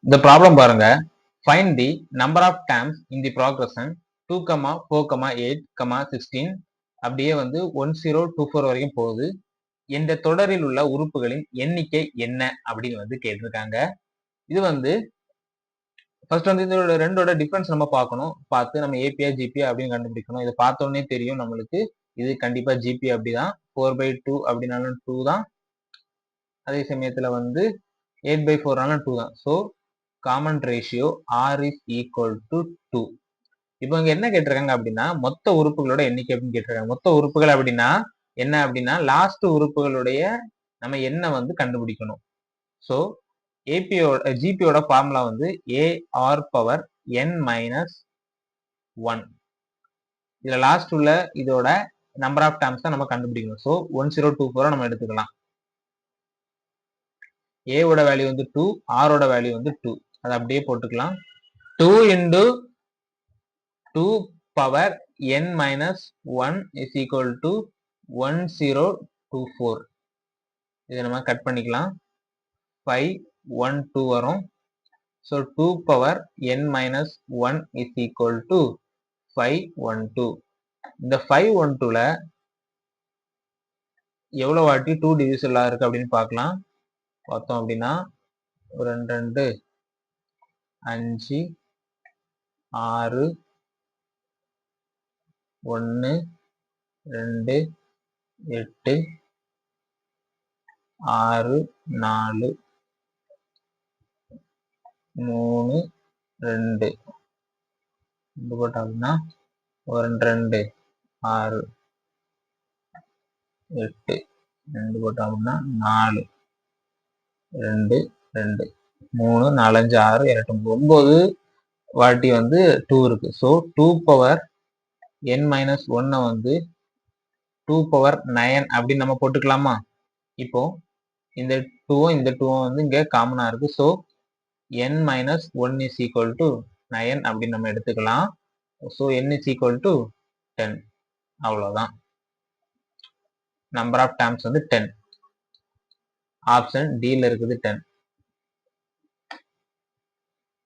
இந்த ப்ராப்ளம் பாருங்க. Find the number of terms in the progression 2, 4, 8, 16 அப்படியே வந்து 1024 வரைக்கும் போகுது. இந்த தொடரில் உள்ள உறுப்புகளின் எண்ணிக்கை என்ன அப்படின்னு வந்து கேட்டிருக்காங்க. இது வந்து ஃபர்ஸ்ட் வந்து இதோட ரெண்டோட டிஃபரன்ஸ் நம்ம பார்க்கணும். பார்த்து நம்ம ஏபியா ஜிபியா அப்படின்னு கண்டுபிடிக்கணும். இதை பார்த்த உடனே தெரியும் நம்மளுக்கு இது கண்டிப்பா ஜிபி அப்படிதான். 4/2 அப்படின்னாலும் 2 தான். அதே சமயத்துல வந்து 8/4னாலும் 2 தான். So common ratio R is equal to 2. இப்போ இங்க என்ன கேட்டிருக்காங்க அப்படின்னா மொத்த உறுப்புகளோட எண்ணிக்கை அப்படின்னு கேட்டிருக்காங்க. மொத்த உறுப்புகள் அப்படின்னா என்ன அப்படின்னா லாஸ்ட் உறுப்புகளுடைய நம்ம எண்ணை வந்து கண்டுபிடிக்கணும். ஸோ ஜிபியோட ஃபார்முலா வந்து AR பவர் n மைனஸ் 1. இதுல லாஸ்ட் உள்ள இதோட நம்பர் ஆஃப் டேர்ம்ஸ் தான் நம்ம கண்டுபிடிக்கணும். ஸோ 1024 நம்ம எடுத்துக்கலாம். A ஓட வேல்யூ வந்து 2, R ஓட வேல்யூ வந்து 2. அதை அப்படியே போட்டுக்கலாம். 2 into 2 power n minus 1 is equal to 1024. இதை நம்ம கட் பண்ணிக்கலாம். 512 வரும். So 2 power n minus 1 is equal to 512. இந்த 512ல எவ்வளவு வாட்டி 2 டிவிசிபிளா இருக்கு அப்படின்னு பார்க்கலாம். பார்த்தோம் அப்படின்னா 2, 5, 6, 1, 2, 8, 6, 4, 3, 2 போட்டாங்கன்னா 2, 6, 8 2 போட்டோம்னா 4, 2, 2, 3, 4, 5, 6, 8, 9 வாட்டி வந்து 2 இருக்கு. ஸோ 2 பவர் n மைனஸ் 1 வந்து 2 பவர் 9 அப்படின்னு நம்ம போட்டுக்கலாமா? இப்போ இந்த 2 இந்த 2 வந்து இங்க காமனா இருக்கு. So n minus 1 is equal to 9 அப்படின்னு நம்ம எடுத்துக்கலாம். So n is equal to 10. அவ்வளவுதான். நம்பர் ஆஃப் டேர்ம்ஸ் வந்து 10. ஆப்ஷன் டில இருக்குது 10.